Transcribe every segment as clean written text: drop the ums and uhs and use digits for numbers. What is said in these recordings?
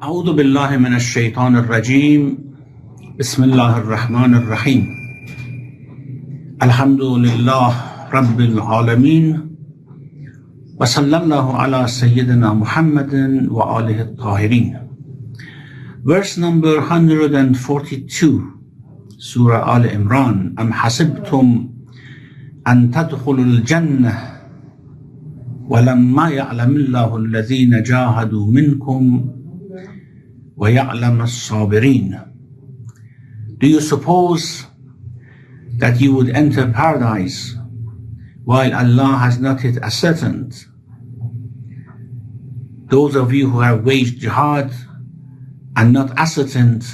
أعوذ بالله من الشيطان الرجيم بسم الله الرحمن الرحيم الحمد لله رب العالمين وصلى الله على سيدنا محمد وآله الطاهرين. Verse number 142, Surah Al Imran. أم حسبتم أن تدخلوا الجنة ولما يعلم الله الذين جاهدوا منكم ويعلم الصابرين. Do you suppose that you would enter paradise while Allah has not yet ascertained those of you who have waged jihad and not ascertained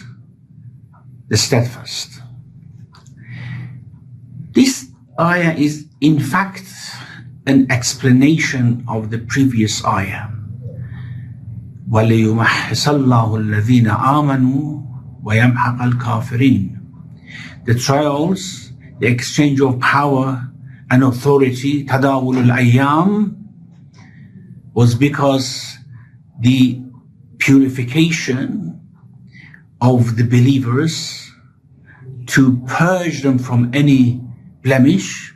the steadfast? This ayah is in fact an explanation of the previous ayah. وَلِيُمَحِّصَ اللَّهُ الَّذِينَ آمَنُوا وَيَمْحَقَ الْكَافِرِينَ. The trials, the exchange of power and authority, تَدَاوُلُ الْأَيَّامِ, was because the purification of the believers to purge them from any blemish,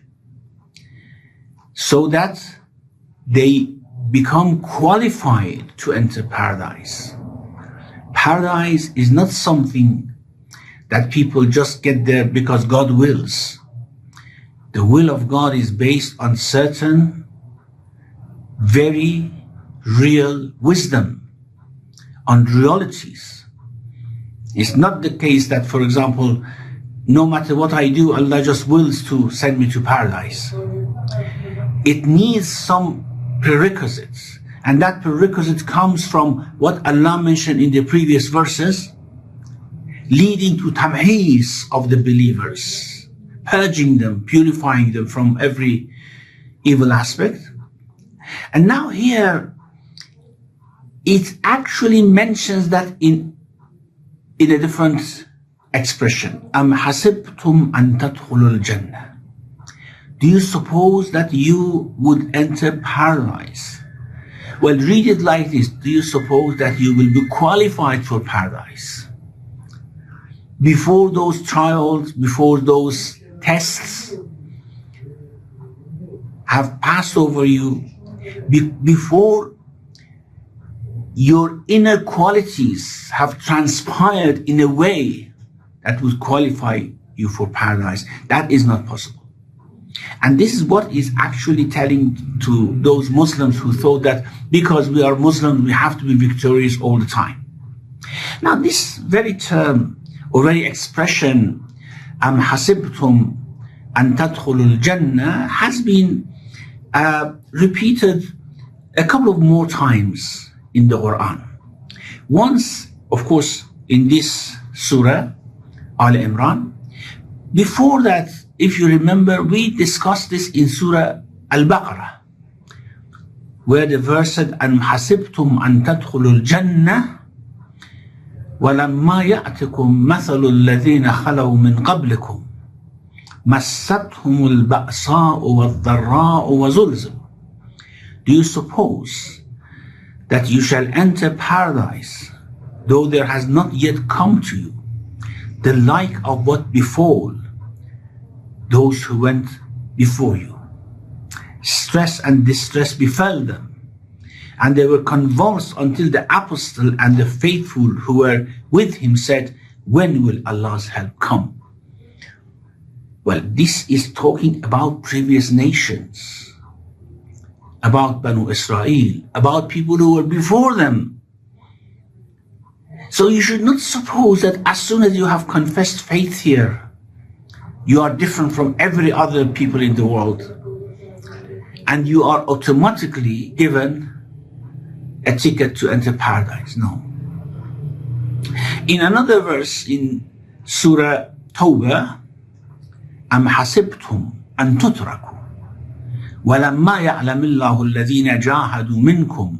so that they become qualified to enter paradise. Paradise is not something that people just get there because God wills. The will of God is based on certain very real wisdom, on realities. It's not the case that, for example, no matter what I do, Allah just wills to send me to paradise. It needs some prerequisites, and that prerequisite comes from what Allah mentioned in the previous verses, leading to tamheez of the believers, purging them, purifying them from every evil aspect. And now here it actually mentions that in a different expression. أَمْ حَسِبْتُمْ أَن تَدْخُلُوا الْجَنَّةِ. Do you suppose that you would enter paradise? Well, read it like this. Do you suppose that you will be qualified for paradise? Before those trials, before those tests have passed over you, before your inner qualities have transpired in a way that would qualify you for paradise, that is not possible. And this is what is actually telling to those Muslims who thought that because we are Muslims, we have to be victorious all the time. Now, this very term or very expression, أَمْ حَسِبْتُمْ أَن تَدْخُلُوا الْجَنَّةِ, has been repeated a couple of more times in the Quran. Once, of course, in this Surah Al Imran. Before that, if you remember, we discussed this in Surah Al-Baqarah, where the verse said, أَمْ حَسِبْتُمْ أَن تَدْخُلُوا الْجَنَّةِ وَلَمَّا يَأْتِكُمْ مَثَلُ الَّذِينَ خَلَوْا مِنْ قَبْلِكُمْ مَسَّتْهُمُ الْبَأْسَاءُ وَالضَّرَّاءُ وَزُلْزِلُوا. Do you suppose that you shall enter paradise, though there has not yet come to you the like of what befall those who went before you? Stress and distress befell them, and they were convulsed until the apostle and the faithful who were with him said, when will Allah's help come? Well, this is talking about previous nations, about Banu Israel, about people who were before them. So you should not suppose that as soon as you have confessed faith here, you are different from every other people in the world, and you are automatically given a ticket to enter paradise. No. In another verse in Surah Tawbah, أَمْ حَسِبْتُمْ أَن تُتْرَكُوا وَلَمَّا يَعْلَمِ اللَّهُ الَّذِينَ جَاهَدُوا مِنْكُمْ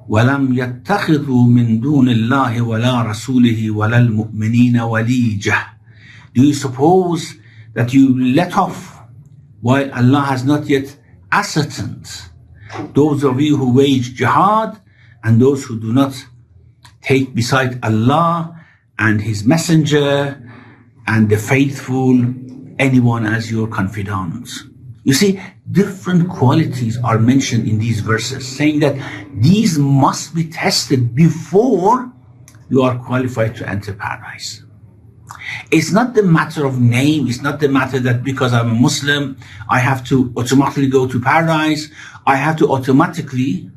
وَلَمْ يَتَّخِذُوا مِنْ دُونِ اللَّهِ وَلَا رَسُولِهِ وَلَا الْمُؤْمِنِينَ وَلِيجَةً. Do you suppose that you let off while Allah has not yet ascertained those of you who wage jihad and those who do not take beside Allah and His Messenger and the faithful anyone as your confidant. You see, different qualities are mentioned in these verses, saying that these must be tested before you are qualified to enter paradise. It's not the matter of name. It's not the matter that because I'm a Muslim, I have to automatically go to paradise. I have to automatically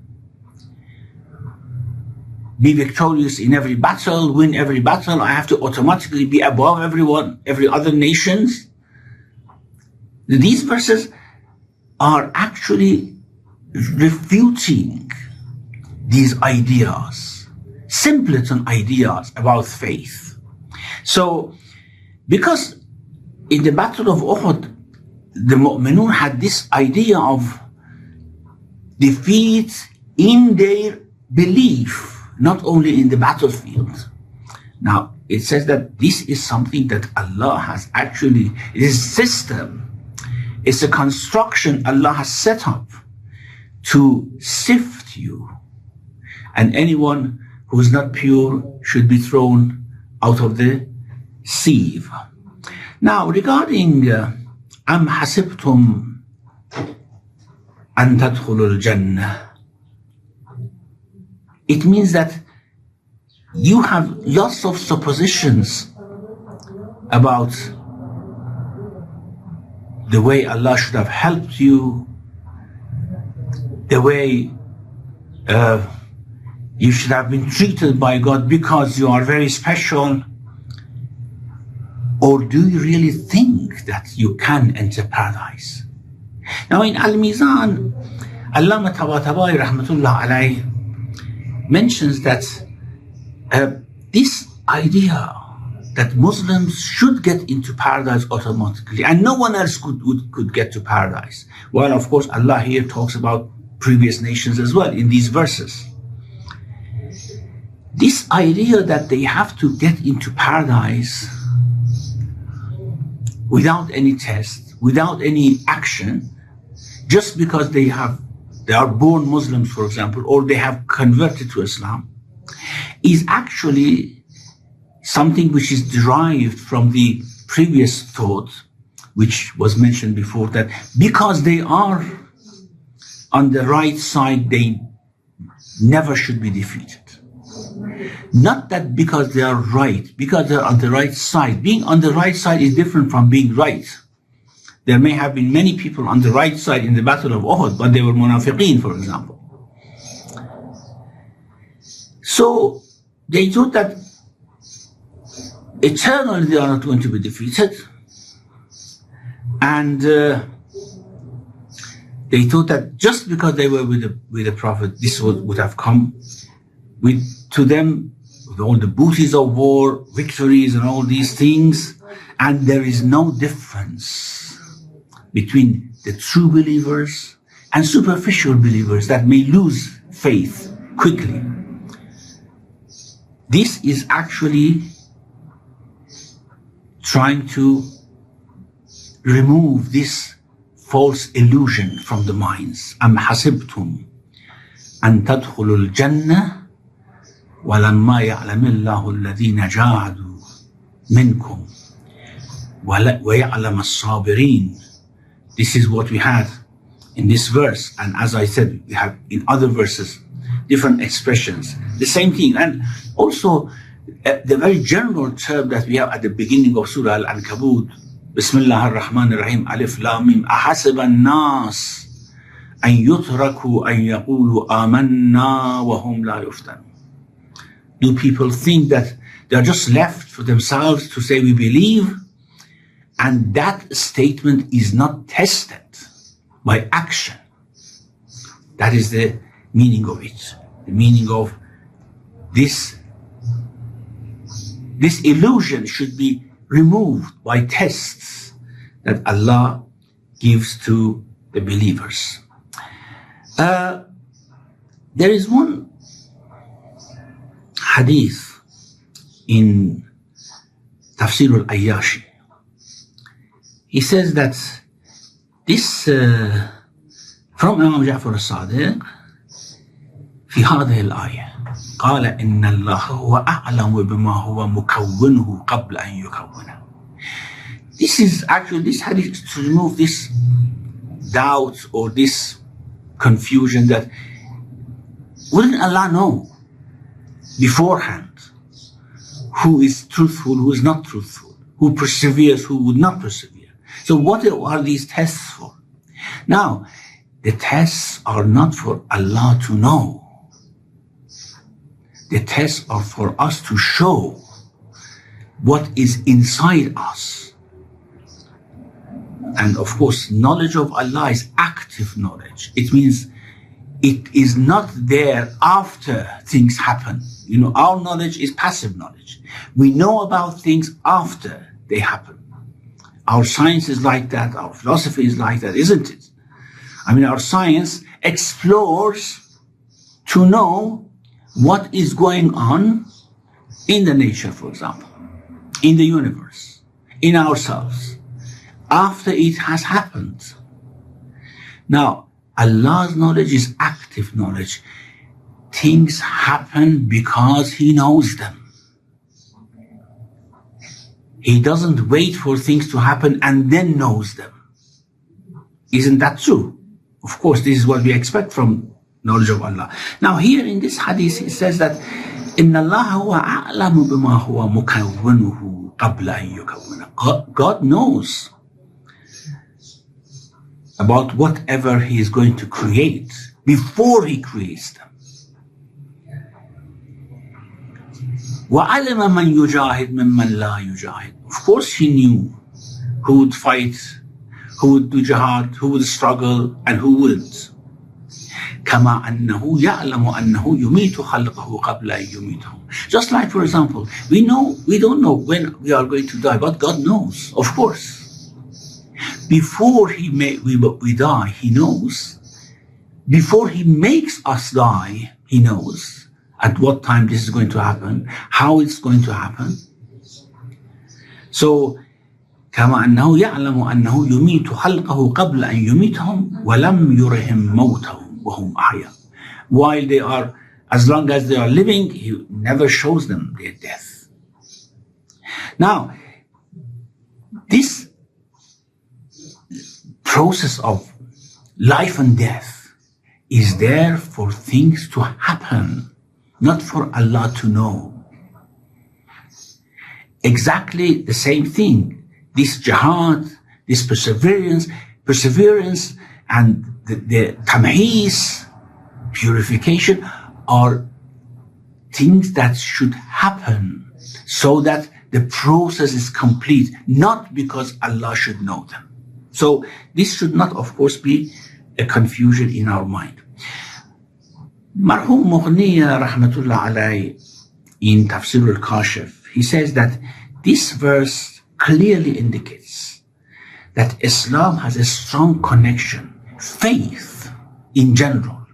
be victorious in every battle, win every battle. I have to automatically be above everyone, every other nations. These verses are actually refuting these ideas, simpleton ideas about faith. So, because in the Battle of Uhud, the Mu'minun had this idea of defeat in their belief, not only in the battlefield. Now, it says that this is something that Allah has actually, it is a system, it's a construction Allah has set up to sift you. And anyone who is not pure should be thrown out of the sieve. Now, regarding Am Hasibtum An Tadkhulul Jannah, it means that you have lots of suppositions about the way Allah should have helped you, the way you should have been treated by God because you are very special. Or do you really think that you can enter paradise? Now in Al-Mizan, Allama Tabatabai Rahmatullah Alayh mentions that this idea that Muslims should get into paradise automatically and no one else could get to paradise. Well, of course, Allah here talks about previous nations as well in these verses. This idea that they have to get into paradise without any test, without any action, just because they are born Muslims, for example, or they have converted to Islam, is actually something which is derived from the previous thought, which was mentioned before, that because they are on the right side, they never should be defeated. Not that because they are right, because they're on the right side. Being on the right side is different from being right. There may have been many people on the right side in the Battle of Uhud, but they were munafiqeen, for example. So they thought that eternally they are not going to be defeated. And they thought that just because they were with the Prophet, this would have come to them with all the booties of war, victories and all these things. And there is no difference between the true believers and superficial believers that may lose faith quickly. This is actually trying to remove this false illusion from the minds. Am hasibtum an tadkhulul jannah walamma ya'lamillahu alladhina jahadu minkum wa ya'lam as-sabirin. This is what we had in this verse, and as I said, we have in other verses different expressions, the same thing. And also the very general term that we have at the beginning of Surah Al Ankabut, Bismillah ar-Rahman ar-Rahim, Alif Lam Mim, Ahasib an-nas an yutraku an yaqulu amanna wa hum la yuftan. Do people think that they are just left for themselves to say we believe, and that statement is not tested by action? That is the meaning of it. The meaning of this illusion should be removed by tests that Allah gives to the believers. There is one hadith in Tafsir Al Ayyashi. He says that this from Imam Ja'far al-Sadiq, في هذه الآية قال إن الله هو أعلم بما هو مكونه قبل أن يكونه. This is actually, this hadith to remove this doubt or this confusion that wouldn't Allah know beforehand who is truthful, who is not truthful, who perseveres, who would not persevere. So what are these tests for? Now, the tests are not for Allah to know. The tests are for us to show what is inside us. And of course, knowledge of Allah is active knowledge. It means it is not there after things happen. You know, our knowledge is passive knowledge. We know about things after they happen. Our science is like that. Our philosophy is like that, isn't it? I mean, our science explores to know what is going on in the nature, for example, in the universe, in ourselves, after it has happened. Now, Allah's knowledge is active knowledge. Things happen because He knows them. He doesn't wait for things to happen and then knows them. Isn't that true? Of course, this is what we expect from knowledge of Allah. Now here in this hadith, it says that إِنَّ اللَّهَ هُوَ أَعْلَمُ بِمَا هُوَ مُكَوِّنُهُ قَبْلَ أَن يُكَوِّنَهُ. God knows about whatever He is going to create before He creates them. وَعَلِمَ مَنْ يُجَاهِدْ مِمَّنْ لَا يُجَاهِدْ. Of course He knew who would fight, who would do jihad, who would struggle, and who wouldn't. كَمَا أَنَّهُ يَعْلَمُ أَنَّهُ يُمِيتُ خَلْقَهُ قَبْلَ أَن يُمِيتَهُ. Just like, for example, we don't know when we are going to die, but God knows, of course. Before we die, He knows. Before He makes us die, He knows at what time this is going to happen, how it's going to happen. So, كما أنه يعلم أنه يميت خلقه قبل أن يميتهم ولم يرهم موتهم وهم أحياء. While they are, as long as they are living, He never shows them their death. Now, this process of life and death is there for things to happen, not for Allah to know. Exactly the same thing. This jihad, this perseverance, and the tamheez, purification, are things that should happen so that the process is complete, not because Allah should know them. So this should not, of course, be a confusion in our mind. Marhum Mughniya rahmatullah alayhi in Tafsir al-Kashif, he says that this verse clearly indicates that Islam has a strong connection, faith in general,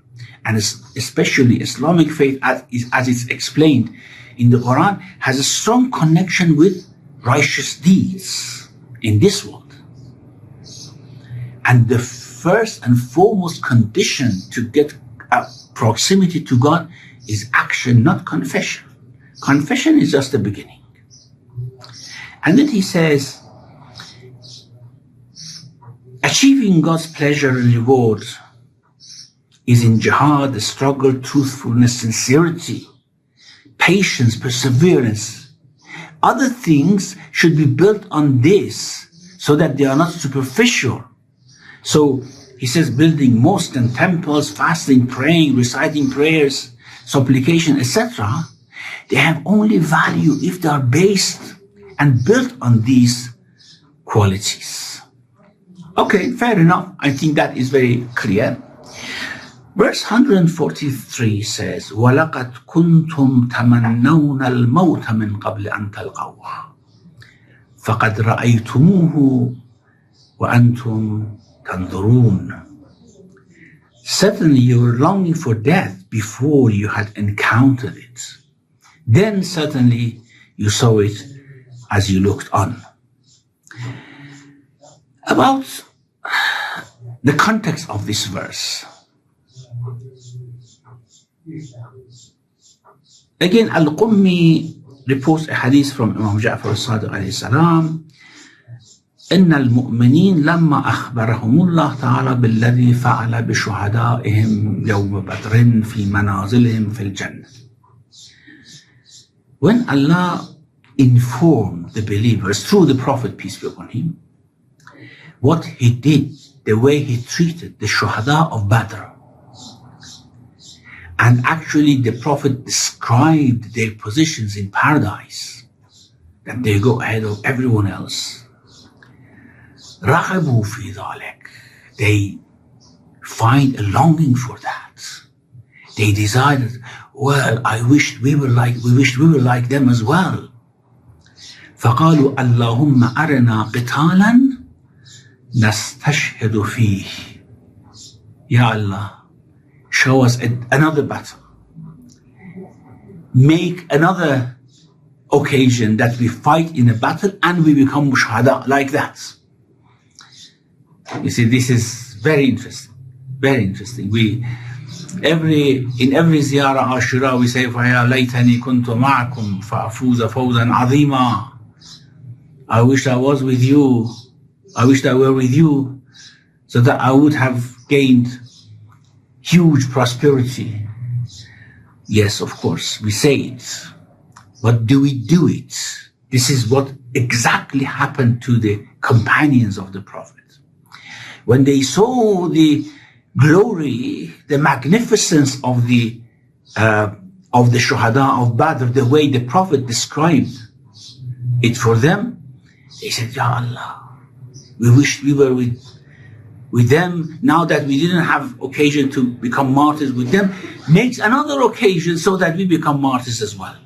and especially Islamic faith as it's explained in the Quran, has a strong connection with righteous deeds in this world. And the first and foremost condition to get proximity to God is action, not confession. Confession is just the beginning. And then he says, achieving God's pleasure and reward is in jihad, the struggle, truthfulness, sincerity, patience, perseverance. Other things should be built on this so that they are not superficial. So he says building mosques and temples, fasting, praying, reciting prayers, supplication, etc. They have only value if they are based and built on these qualities. Okay, fair enough. I think that is very clear. Verse 143 says, وَلَقَدْ كُنْتُمْ تَمَنَّوْنَ الْمَوْتَ مِنْ قَبْلِ أَنْ تَلْقَوْهُ فَقَدْ رَأَيْتُمُوهُ وَأَنْتُمْ تَنْظُرُونَ. Certainly you were longing for death before you had encountered it. Then certainly you saw it as you looked on. About the context of this verse. Again, Al-Qummi reports a hadith from Imam Ja'far al-Sadiq alayhi salam. إن المؤمنين لما أخبرهم الله تعالى بالذي فعل بشهدائهم يوم بدر في منازلهم في الجنة. When Allah informed the believers through the Prophet, peace be upon him, what he did, the way he treated the shuhada of Badr, and actually the Prophet described their positions in paradise, that they go ahead of everyone else. رغبوا في ذلك. They find a longing for that. They decided, well, I wished we were like them as well. فقالوا اللهم أرنا قتالا نستشهد فيه. Ya Allah, show us another battle. Make another occasion that we fight in a battle and we become shuhada like that. You see, this is very interesting. Very interesting. In every ziyarah Ashura we say, فَيَا لَيْتَنِي كُنْتُ مَعَكُمْ فَأَفُوزَ فَوْزًا عَظِيمًا. I wish I was with you. I wish I were with you, so that I would have gained huge prosperity. Yes, of course, we say it. But do we do it? This is what exactly happened to the companions of the Prophet. When they saw the glory, the magnificence of the shuhada of Badr, the way the Prophet described it for them, they said, Ya Allah, we wish we were with them. Now that we didn't have occasion to become martyrs with them, makes another occasion so that we become martyrs as well.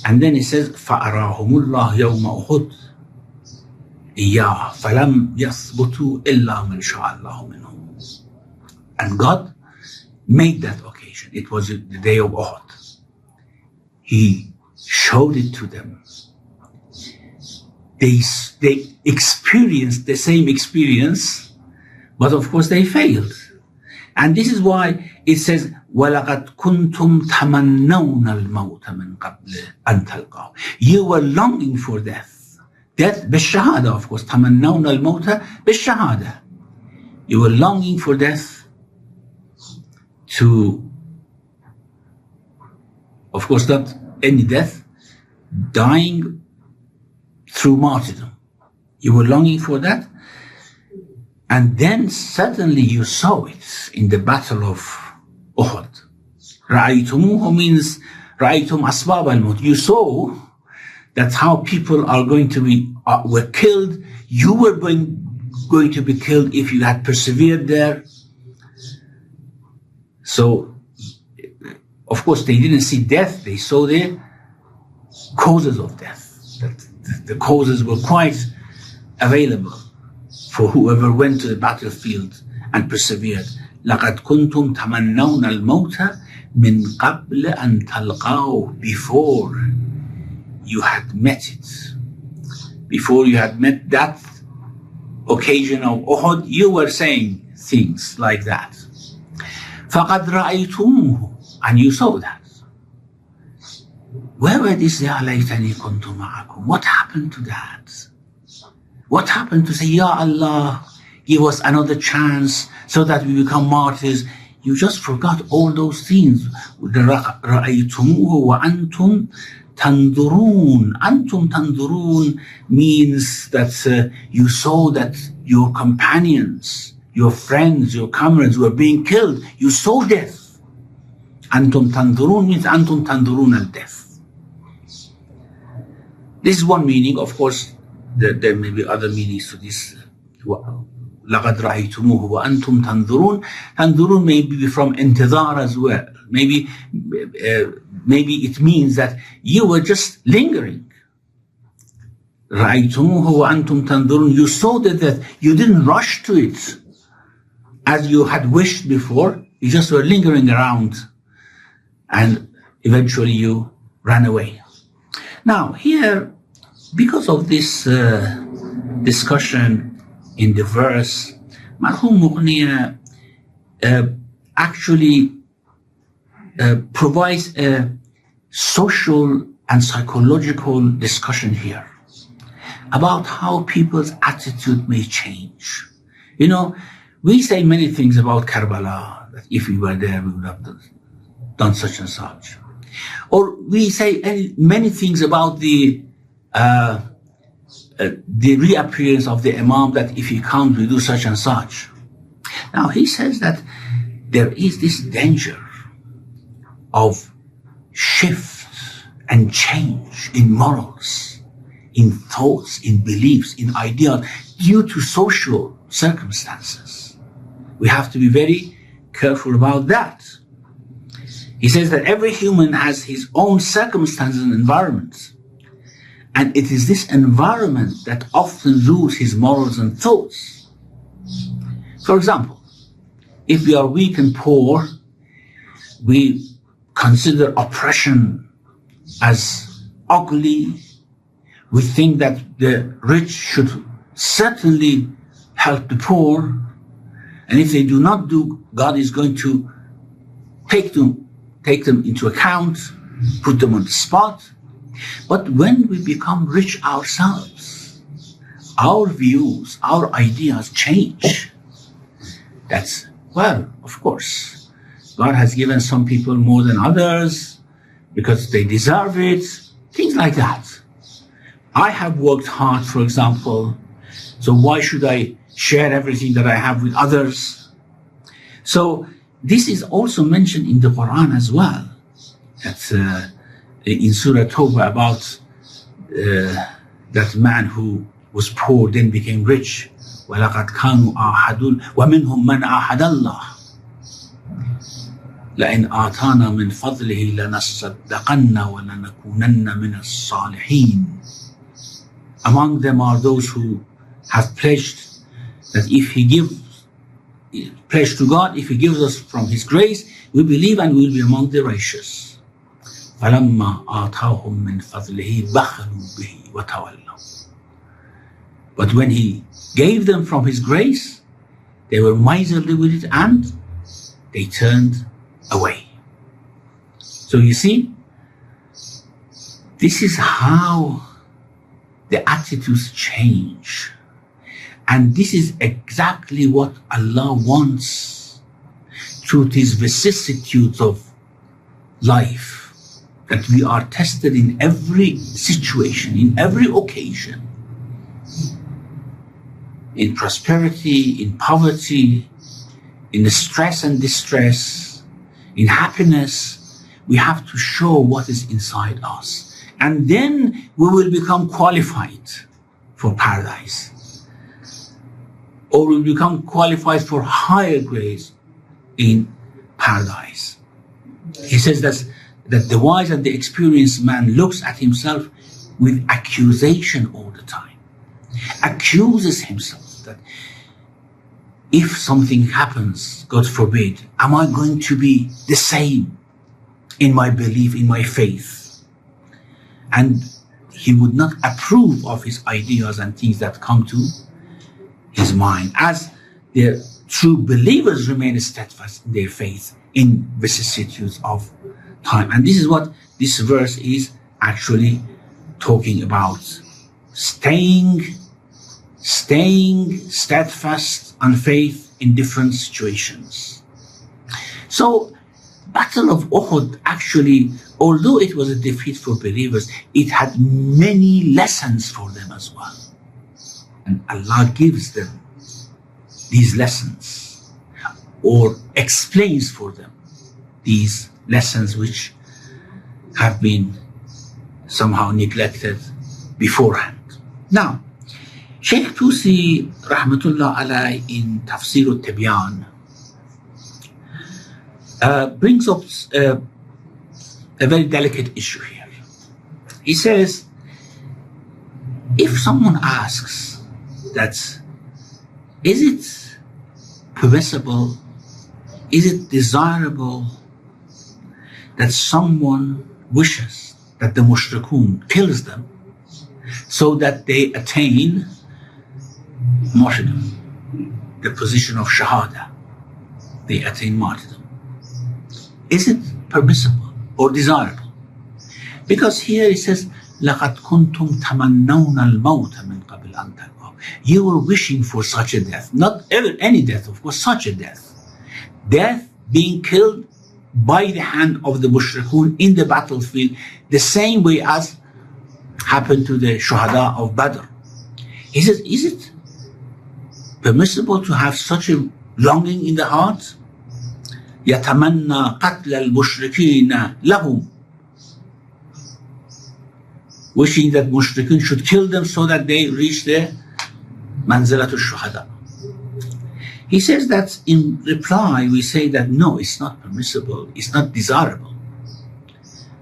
And then he says, فَأَرَاهُمُ اللَّهُ يَوْمَ أُحُدٍ إِيَّاهُ فَلَمْ يَثْبُتُوا إِلَّا مَنْ شَاءَ اللَّهُ مِنْهُمْ. And God made that occasion. It was the day of Uhud. He showed it to them. They experienced the same experience, but of course they failed. And this is why it says, وَلَقَدْ كُنْتُمْ تَمَنَّوْنَ الْمَوْتَ مِنْ قَبْلِ أَنْ تَلْقَوْا. You were longing for death. Death, بالشهادة, of course. تَمَنَّوْنَ الْمَوْتَ بالشهادة. You were longing for death to, of course, not any death, dying through martyrdom. You were longing for that. And then suddenly you saw it in the battle of Uhud. رَأَيْتُمُوهُ means رَأَيْتُمْ أَسْبَابَ الْمَوْتِ. You saw that how people are going to be, were killed. You were going to be killed if you had persevered there. So, of course, they didn't see death. They saw the causes of death. That the causes were quite available for whoever went to the battlefield and persevered. لَقَدْ كُنْتُمْ تَمَنَّوْنَ الْمَوْتَ مِنْ قَبْلِ أَنْ تَلْقَاهُ. Before you had met it, before you had met that occasion of Uhud, you were saying things like that. فَقَدْ رَأَيْتُمُوهُ. And you saw that. Where were these يَا لَيْتَنِي كُنْتُ مَعَكُمْ? What happened to that? What happened to say, Ya Allah, give us another chance so that we become martyrs? You just forgot all those things. رَأَيْتُمُوهُ وَأَنْتُمْ تَنْظُرُونَ. أَنْتُمْ تَنْظُرُونَ means that you saw that your companions, your friends, your comrades were being killed. You saw death. أَنْتُمْ تَنْظُرُونَ means أَنْتُمْ تَنْظُرُونَ الْدَّثِ. This is one meaning. Of course, there may be other meanings to this. لَقَدْ رَأَيْتُمُوهُ وَأَنْتُمْ تَنْظُرُونَ. تَنْظُرُونَ may be from intidhar as well. Maybe it means that you were just lingering. رَأَيْتُمُوهُ وَأَنْتُمْ تَنْظُرُونَ. You saw the death. You didn't rush to it as you had wished before. You just were lingering around, and eventually you ran away. Now here, because of this discussion in the verse, Marhum Mughniya actually provides a social and psychological discussion here about how people's attitude may change. You know, we say many things about Karbala, that if we were there, we would have done such and such. Or we say many things about the reappearance of the Imam, that if he comes, we do such and such. Now, he says that there is this danger of shift and change in morals, in thoughts, in beliefs, in ideas, due to social circumstances. We have to be very careful about that. He says that every human has his own circumstances and environment, and it is this environment that often rules his morals and thoughts. For example, if we are weak and poor, we consider oppression as ugly. We think that the rich should certainly help the poor, and if they do not do, God is going to take them into account, put them on the spot. But when we become rich ourselves, our views, our ideas change. That's, well, of course, God has given some people more than others because they deserve it, things like that. I have worked hard, for example, so why should I share everything that I have with others? So this is also mentioned in the Quran as well. That's in Surah Tawbah about that man who was poor then became rich. وَلَقَدْ كَانُوا أَعْحَدُونَ وَمِنْهُمْ مَنْ أَعْحَدَ اللَّهِ لَإِنْ آتَانَا مِنْ فَضْلِهِ لَنَصَّدَّقَنَّ وَلَنَكُونَنَّ مِنَ الصَّالِحِينَ. Among them are those who have pledged that if he gives, pledge to God, if he gives us from his grace, we believe and we will be among the righteous. فَلَمَّا آتَاهُمْ مِنْ فَضْلِهِ بَخَلُوا بِهِ وَتَوَلَّوْا. But when he gave them from his grace, they were miserly with it and they turned away. So you see, this is how the attitudes change. And this is exactly what Allah wants through these vicissitudes of life, that we are tested in every situation, in every occasion, in prosperity, in poverty, in stress and distress, in happiness. We have to show what is inside us. And then we will become qualified for paradise, or will become qualified for higher grades in paradise. He says that the wise and the experienced man looks at himself with accusation all the time, accuses himself that if something happens, God forbid, am I going to be the same in my belief, in my faith? And he would not approve of his ideas and things that come to his mind, as the true believers remain steadfast in their faith in vicissitudes of time. And this is what this verse is actually talking about. Staying steadfast on faith in different situations. So, Battle of Uhud actually, although it was a defeat for believers, it had many lessons for them as well. And Allah gives them these lessons, or explains for them these lessons which have been somehow neglected beforehand. Now, Shaykh Tusi Rahmatullah Alai in Tafsir of Surah brings up a very delicate issue here. He says, if someone asks that, is it permissible, is it desirable that someone wishes that the mushrikun kills them so that they attain martyrdom, the position of shahada, they attain martyrdom? Is it permissible or desirable. Because here it says, لَقَدْ كُنْتُمْ تَمَنَّوْنَ الْمَوْتَ مِنْ قَبْلِ أَنْ تَلْقَوْهُ. You were wishing for such a death. Not any death, of course, such a death. Death, being killed by the hand of the mushrikun in the battlefield, the same way as happened to the shuhada of Badr. He says, is it permissible to have such a longing in the heart? يَتَمَنَّى قَتْلَ الْمُشْرِكِينَ لَهُمْ, wishing that mushrikun should kill them so that they reach the manzilatul shuhada. He says that in reply we say that no, it's not permissible, it's not desirable.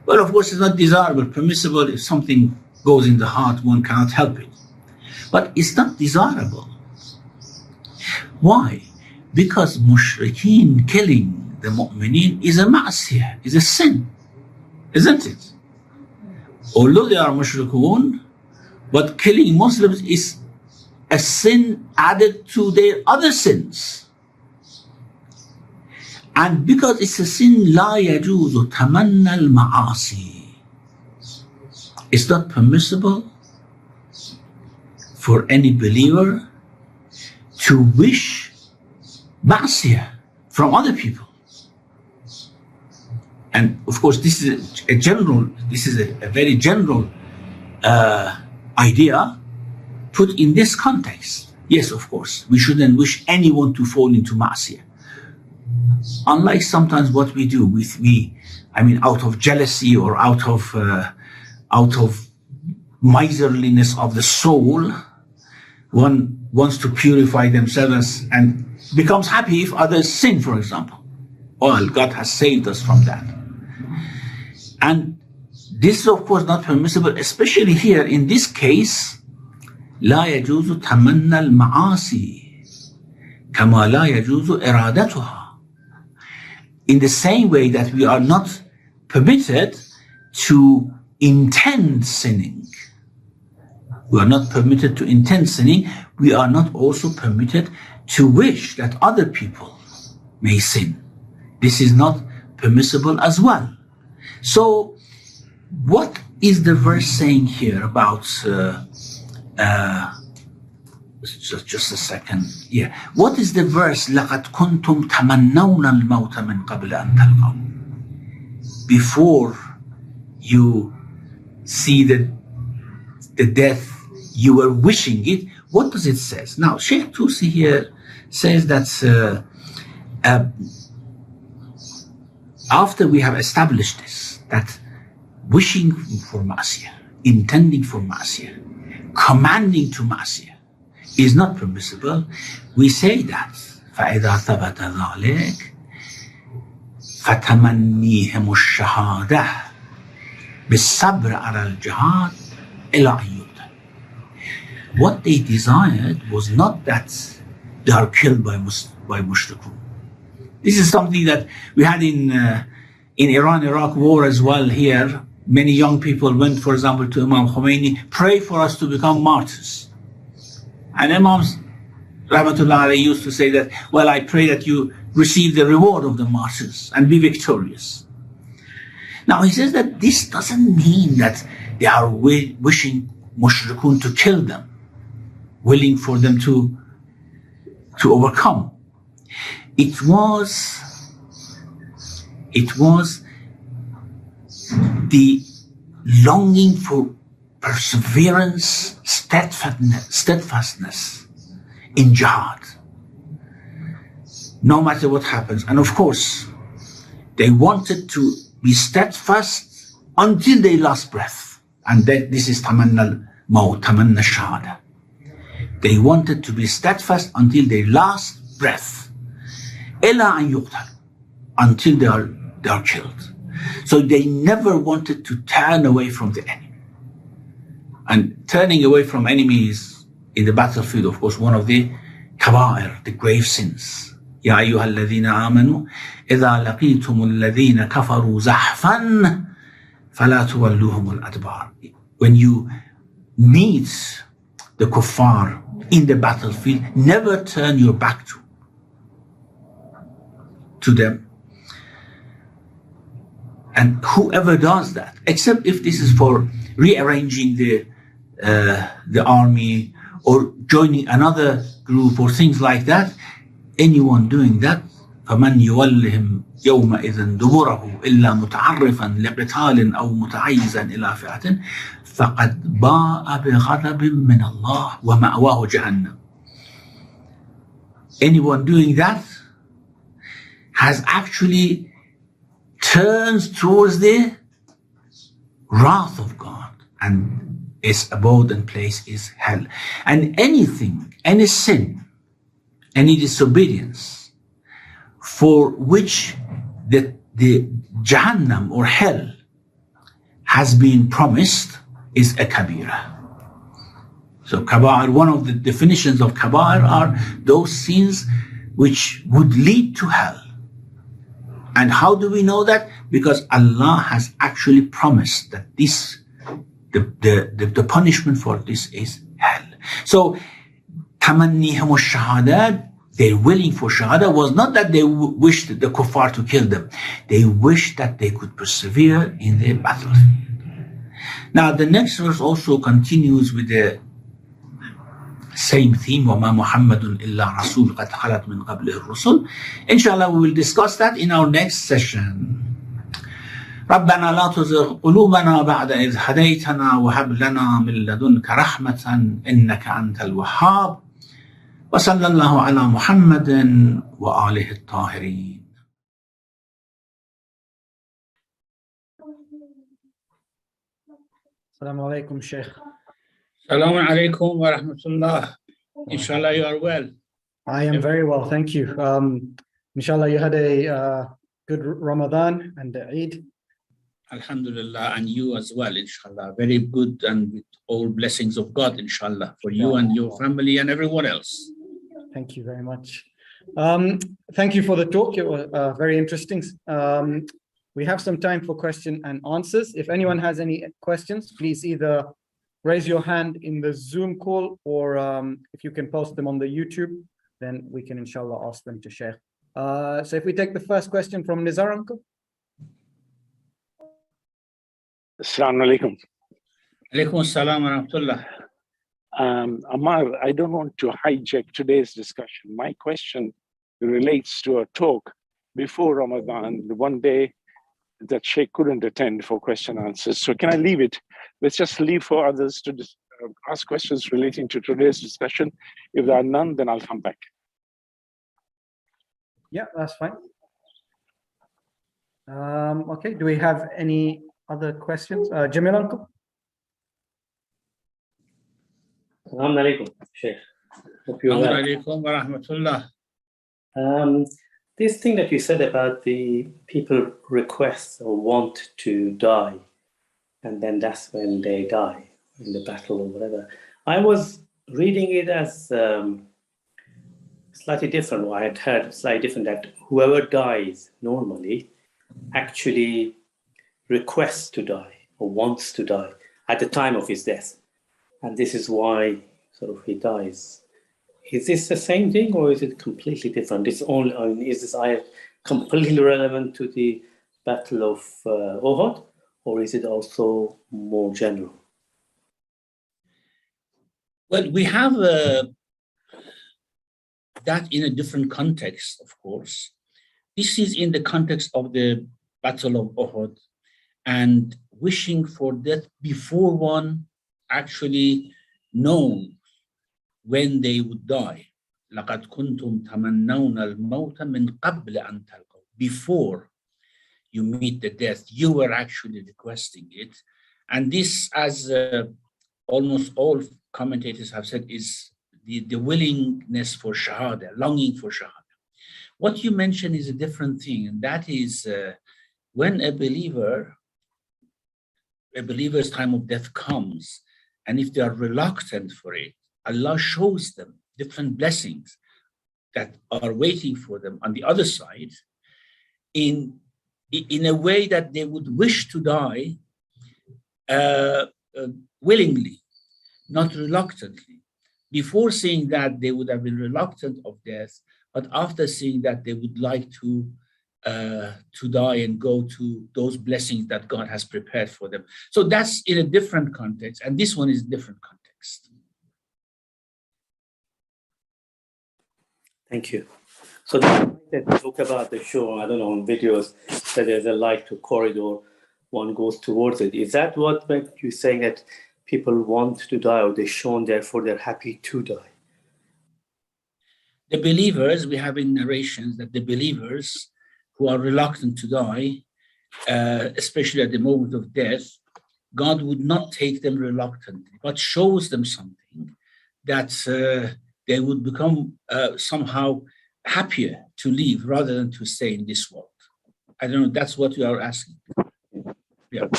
Well, of course it's not desirable. Permissible, if something goes in the heart, one cannot help it. But it's not desirable. Why? Because mushrikeen killing the mu'mineen is a ma'asiyah, is a sin, isn't it? Although they are mushrikun, but killing Muslims is a sin added to their other sins. And because it's a sin, لا يجوز تمنى المعاصي. It's not permissible for any believer to wish ma'asiyah from other people. And of course, this is a very general idea put in this context. Yes, of course, we shouldn't wish anyone to fall into ma'asiyah. Unlike sometimes what we do, out of jealousy or out of miserliness of the soul, one wants to purify themselves and becomes happy if others sin, for example. Well, God has saved us from that. And this is of course not permissible, especially here in this case. لا يجوز تمنى المعاصي كما لا يجوز إرادتها. In the same way that we are not permitted to intend sinning. We are not permitted to intend sinning. We are not also permitted to wish that other people may sin. This is not permissible as well. So, what is the verse saying here about, just a second, yeah. What is the verse, لَقَدْ كُنْتُمْ تَمَنَّوْنَ الْمَوْتَ مِنْ قَبْلِ أَنْ تَلْقَوْهُ? Before you see the death, you were wishing it. What does it say? Now, Shaykh Tusi here says that after we have established this, that wishing for ma'asiyah, intending for ma'asiyah, commanding to ma'asiyah is not permissible, we say that فَإِذَا ثَبَتَ ذَلِكَ فَتَمَنِّيهِمُ الشَّهَادَةِ بِالصَّبْرِ عَلَى الْجِهَادِ إِلَى أَنْ يُقْتَلُوا. What they desired was not that they are killed by mushrikun. This is something that we had in Iran-Iraq war as well here. Many young people went, for example, to Imam Khomeini, pray for us to become martyrs. And Imams, Rahmatullah alayhi, used to say that, well, I pray that you receive the reward of the martyrs and be victorious. Now he says that this doesn't mean that they are wishing mushrikun to kill them, willing for them to overcome. It was the longing for perseverance, steadfastness in jihad, no matter what happens. And of course, they wanted to be steadfast until they lost breath. And this is tamanna al-maut, tamanna shahada. They wanted to be steadfast until they lost breath. Ila an yuqtal, until they are killed. So they never wanted to turn away from the enemy. And turning away from enemies in the battlefield, of course, one of the kaba'ir, the grave sins. Ya ayyuha alladhina amanu, idha laqitum alladhina kafaru zahfan, fala tuwalluhum al-adbar. When you meet the kuffar in the battlefield, never turn your back to them. And whoever does that, except if this is for rearranging the army or joining another group or things like that, anyone doing that, فَمَنْ يُوَلِّهِمْ يَوْمَئِذٍ دُبُرَهُ إِلَّا مُتَعَرِّفًا لِقِتَالٍ أَوْ مُتَعَيِّزًا إِلَى فِئَةٍ فَقَدْ بَاءَ بِغَضَبٍ مِّنَ اللَّهِ وَمَأْوَاهُ جَهَنَّمُ. Anyone doing that has actually turns towards the wrath of God, and its abode and place is hell. And anything, any sin, any disobedience for which the Jahannam or hell has been promised is a kabira. So kaba'ir, one of the definitions of kaba'ir are those sins which would lead to hell. And how do we know that? Because Allah has actually promised that this, the punishment for this is hell. So, tamannihum ash-shahadat, their willing for shahada was not that they wished the kuffar to kill them. They wished that they could persevere in their battle. Now, the next verse also continues with the same theme, وَمَا مُحَمَّدٌ إِلَّا رَسُولٌ قَدْ خَلَتْ مِنْ قَبْلِهِ الرُّسُلُ. Inshallah, we will discuss that in our next session. رَبَّنَا لَا تُزِغْ قُلُوبَنَا بَعْدَ إِذْ هَدَيْتَنَا وَهَبْ لَنَا مِن لَّدُنْكَ رَحْمَةً إِنَّكَ أَنْتَ الْوَهَّابُ وصلى الله على محمد وآله الطاهرين. Assalamu alaikum, Shaykh. Assalamu alaikum wa rahmatullah. Inshallah, you are well. I am very well, thank you. Inshallah, you had a good Ramadan and Eid. Alhamdulillah, and you as well, inshallah. Very good and with all blessings of God, inshallah, for you and your family and everyone else. Thank you very much. Thank you for the talk. It was very interesting. We have some time for question and answers. If anyone has any questions, please either raise your hand in the Zoom call, or if you can post them on the YouTube, then we can inshallah ask them to share. So if we take the first question from Nizar uncle. Assalamu alaikum. Alaikum assalam wa rahmatullah. Ammar, I don't want to hijack today's discussion. My question relates to a talk before Ramadan, the one day that Sheikh couldn't attend for question and answers. So can I leave it? Let's just leave for others to ask questions relating to today's discussion. If there are none, then I'll come back. Yeah, that's fine. Okay, do we have any other questions? Jamil uncle? Assalamu alaikum, Sheikh. Hope you're well. Alaikum wa rahmatullah. This thing that you said about the people request or want to die, and then that's when they die in the battle or whatever. I was reading it as slightly different. I had heard slightly different, that whoever dies normally actually requests to die or wants to die at the time of his death. And this is why sort of he dies. Is this the same thing, or is it completely different? It's only, I mean, is this ayah completely relevant to the Battle of Uhud, or is it also more general? Well, we have that in a different context, of course. This is in the context of the Battle of Uhud and wishing for death before one actually knows when they would die. لَقَدْ كُنْتُمْ تَمَنَّوْنَ الْمَوْتَ مِنْ قَبْلِ أَنْ تَلْقَوْا. Before you meet the death, you were actually requesting it. And this, as almost all commentators have said, is the willingness for shahada, longing for shahada. What you mentioned is a different thing, and that is when a believer's time of death comes, and if they are reluctant for it, Allah shows them different blessings that are waiting for them on the other side in a way that they would wish to die willingly, not reluctantly. Before seeing that, they would have been reluctant of death, but after seeing that, they would like to to die and go to those blessings that God has prepared for them. So that's in a different context, and this one is different context. Thank you. So they talk about the show, I don't know, on videos, that there's a light to corridor, one goes towards it. Is that what you're saying, that people want to die, or they're shown, therefore they're happy to die? The believers, we have in narrations that the believers who are reluctant to die, especially at the moment of death, God would not take them reluctantly, but shows them something that they would become somehow happier to leave rather than to stay in this world. I don't know, that's what you are asking. Yeah.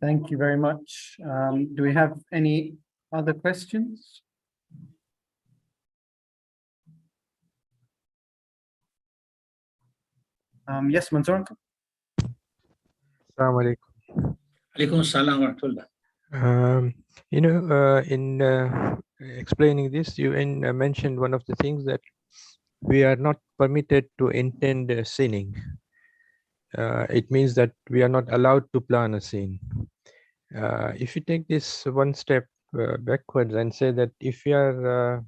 Thank you very much. Do we have any other questions? Yes, Mansoor. Assalamu alaikum. Alaikum assalam wa rahmatullah. In explaining this, you mentioned one of the things that we are not permitted to intend sinning. It means that we are not allowed to plan a sin. If you take this one step backwards and say that if we are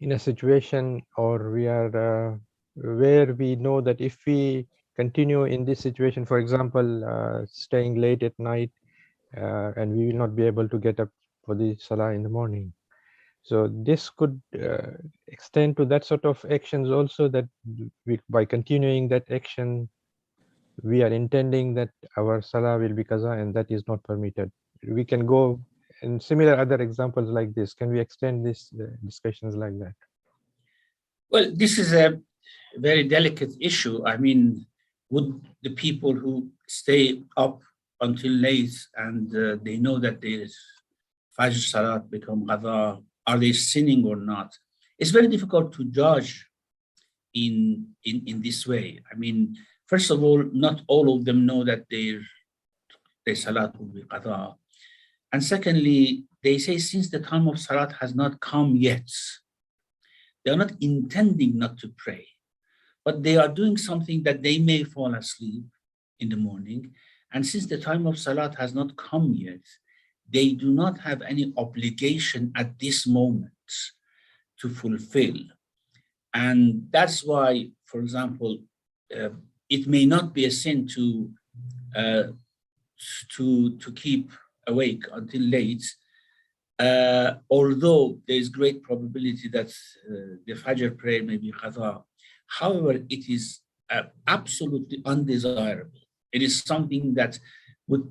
in a situation, or we are where we know that if we continue in this situation, for example, staying late at night, and we will not be able to get up for the salah in the morning. So this could extend to that sort of actions also, that by continuing that action, we are intending that our salah will be qaza, and that is not permitted. We can go and similar other examples like this. Can we extend this discussions like that? Well, this is a very delicate issue. I mean, would the people who stay up until late and they know that their Fajr Salat become Qadha, are they sinning or not? It's very difficult to judge in this way. I mean, first of all, not all of them know that their Salat will be Qadha. And secondly, they say since the time of Salat has not come yet, they are not intending not to pray, but they are doing something that they may fall asleep in the morning. And since the time of Salat has not come yet, they do not have any obligation at this moment to fulfill. And that's why, for example, it may not be a sin to keep awake until late, although there is great probability that the Fajr prayer may be Qadha. However, it is absolutely undesirable. It is something that would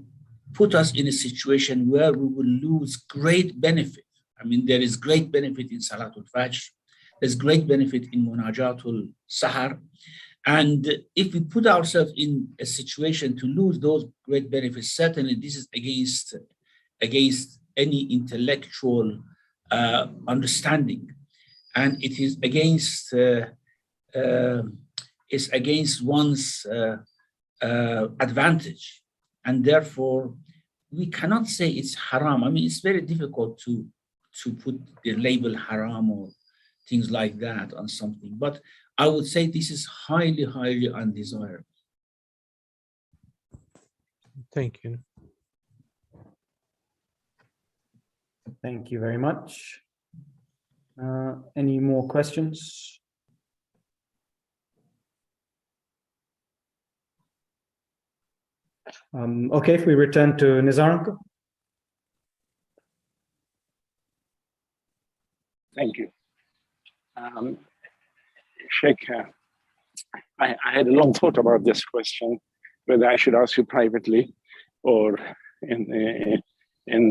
put us in a situation where we will lose great benefit. I mean, there is great benefit in Salatul Fajr. There's great benefit in Munajatul Sahar. And if we put ourselves in a situation to lose those great benefits, certainly this is against any intellectual understanding. And it is against one's advantage, and therefore we cannot say it's haram. I mean, it's very difficult to put the label haram or things like that on something, but I would say this is highly, highly undesirable. Thank you. Thank you very much. Any more questions? Okay, if we return to Nizar. Thank you. Sheikh, I had a long thought about this question, whether I should ask you privately or in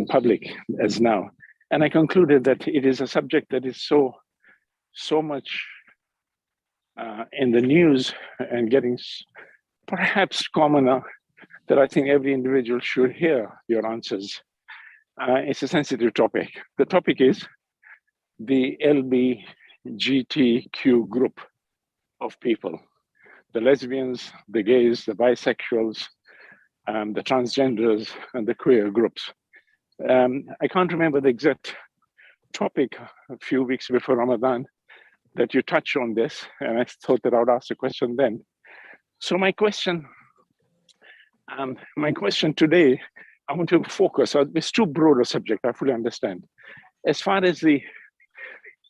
public as now. And I concluded that it is a subject that is so much in the news and getting perhaps commoner, that I think every individual should hear your answers. It's a sensitive topic. The topic is the LGBTQ group of people, the lesbians, the gays, the bisexuals, the transgenders, and the queer groups. I can't remember the exact topic a few weeks before Ramadan that you touched on this, and I thought that I would ask a question then. So my question today, I want to focus on, it's too broad a subject, I fully understand. As far as the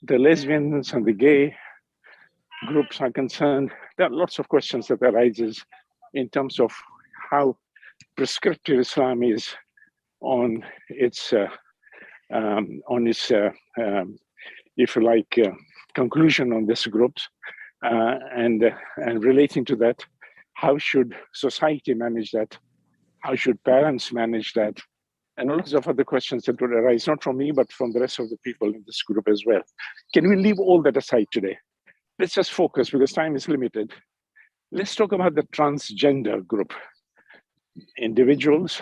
lesbians and the gay groups are concerned, there are lots of questions that arises in terms of how prescriptive Islam is on its if you like, conclusion on these groups, and relating to that, how should society manage that? How should parents manage that? And lots of other questions that would arise, not from me, but from the rest of the people in this group as well. Can we leave all that aside today? Let's just focus, because time is limited. Let's talk about the transgender group. Individuals,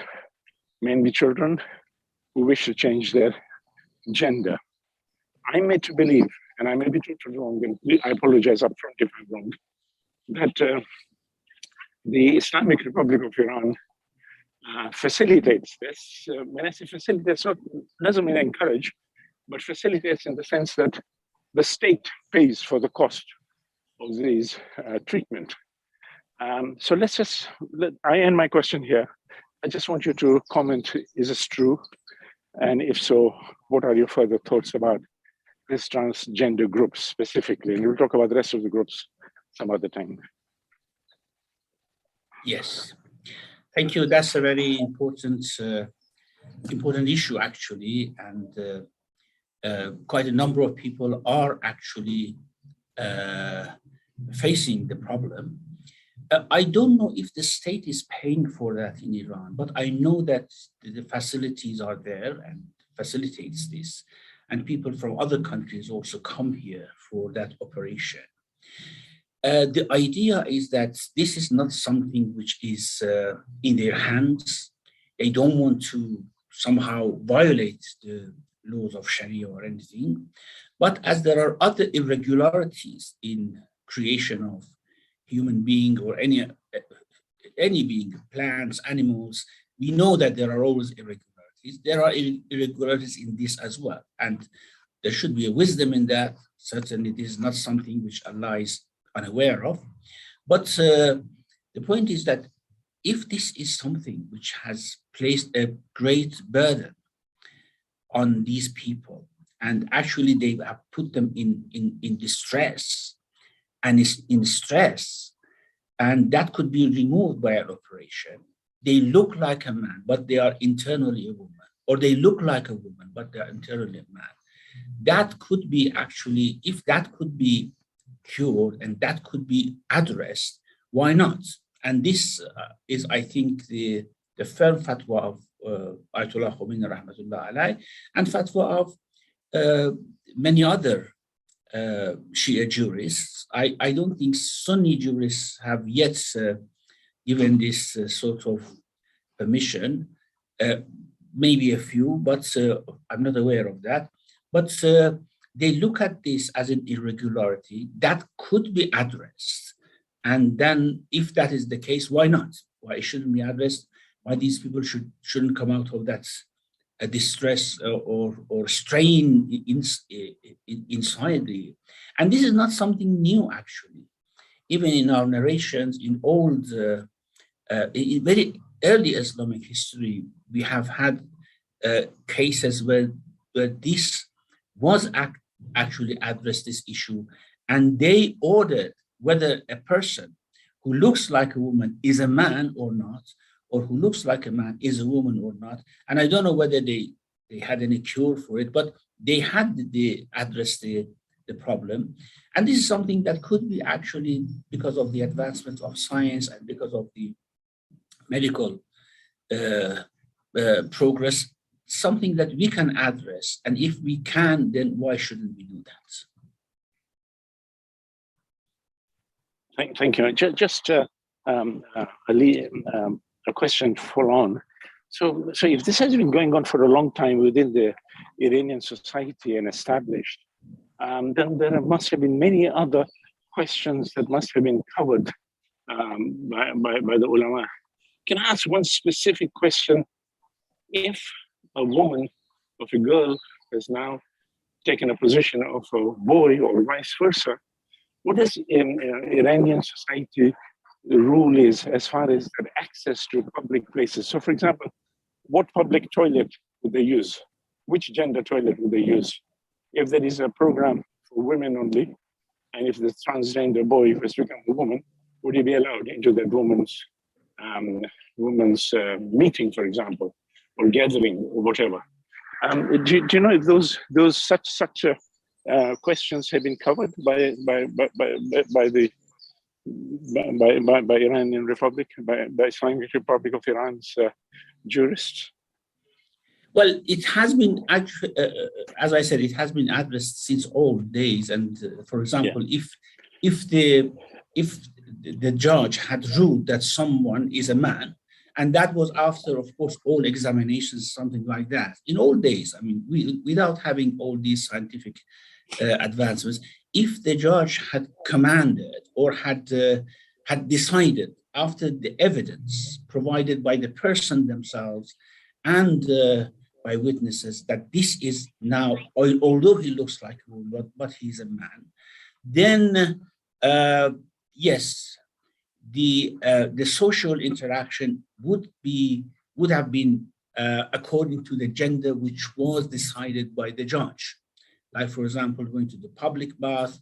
mainly children, who wish to change their gender. I'm made to believe, and I may be totally wrong, and I apologize upfront if I'm wrong, that the Islamic Republic of Iran facilitates this. When I say facilitates, doesn't mean encourage, but facilitates in the sense that the state pays for the cost of these treatment. So I end my question here. I just want you to comment, is this true? And if so, what are your further thoughts about this transgender group specifically? And we'll talk about the rest of the groups some other time. Yes, thank you. That's a very important issue, actually, and quite a number of people are actually facing the problem. I don't know if the state is paying for that in Iran, but I know that the facilities are there and facilitates this, and people from other countries also come here for that operation. The idea is that this is not something which is in their hands. They don't want to somehow violate the laws of Sharia or anything, but as there are other irregularities in creation of human being or any being, plants, animals, we know that there are always irregularities. There are irregularities in this as well, and there should be a wisdom in that. Certainly, this is not something which Allah is unaware of. But the point is that if this is something which has placed a great burden on these people, and actually they have put them in distress and is in stress, and that could be removed by an operation. They look like a man, but they are internally a woman, or they look like a woman, but they are internally a man. That could be actually, if that could be cured and that could be addressed, why not? And this is, I think, the firm fatwa of Ayatollah Khomeini rahmatullah alayh, and fatwa of many other Shia jurists. I don't think Sunni jurists have yet given this sort of permission. Maybe a few, but I'm not aware of that. But they look at this as an irregularity that could be addressed. And then if that is the case, why not? Why it shouldn't be addressed? Why these people shouldn't come out of that distress or strain inside the. And this is not something new, actually. Even in our narrations, in old, in very early Islamic history, we have had cases where this was actually addressed, this issue, and they ordered whether a person who looks like a woman is a man or not, or who looks like a man is a woman or not. And I don't know whether they had any cure for it, but they addressed the problem. And this is something that could be actually, because of the advancement of science and because of the medical progress, something that we can address. And if we can, then why shouldn't we do that? Thank you. Just a question for on. So if this has been going on for a long time within the Iranian society and established, then there must have been many other questions that must have been covered by the ulama. Can I ask one specific question? If a woman, if a girl has now taken a position of a boy or vice versa. What does Iranian society rule is as far as their access to public places? So, for example, what public toilet would they use? Which gender toilet would they use? If there is a program for women only, and if the transgender boy has become a woman, would he be allowed into that woman's meeting, for example, or gathering, or whatever? Do you know if those such questions have been covered by Iranian Republic, by Islamic Republic of Iran's jurists? Well, it has been actually, as I said, it has been addressed since old days. And for example, if the judge had ruled that someone is a man, and that was after, of course, all examinations, something like that. In old days, I mean, without having all these scientific advancements, if the judge had commanded or had decided after the evidence provided by the person themselves and by witnesses that this is now, although he looks like a woman, but he's a man, then yes, the social interaction would have been according to the gender which was decided by the judge. Like, for example, going to the public bath,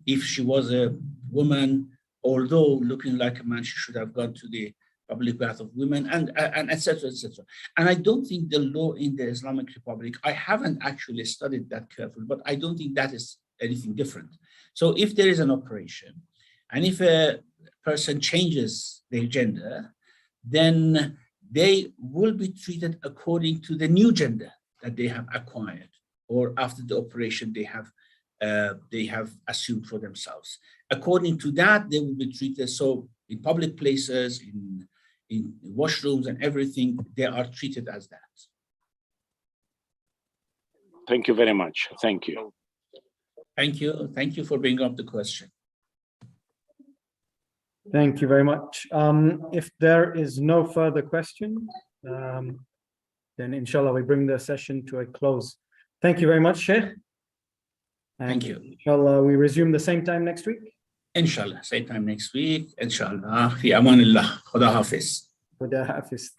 if she was a woman, although looking like a man, she should have gone to the public bath of women, and et cetera, et cetera. And I don't think the law in the Islamic Republic, I haven't actually studied that carefully, but I don't think that is anything different. So if there is an operation, and if a person changes their gender, then they will be treated according to the new gender that they have acquired, or after the operation they have assumed for themselves. According to that, they will be treated. So in public places, in washrooms and everything, they are treated as that. Thank you very much. Thank you. Thank you. Thank you for bringing up the question. Thank you very much. If there is no further question, then inshallah we bring the session to a close. Thank you very much, Sheikh. And thank you. Inshallah, we resume the same time next week. Inshallah, same time next week. Inshallah. Fi amanillah. Khuda hafiz. Khuda hafiz.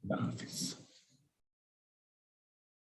Khuda hafiz.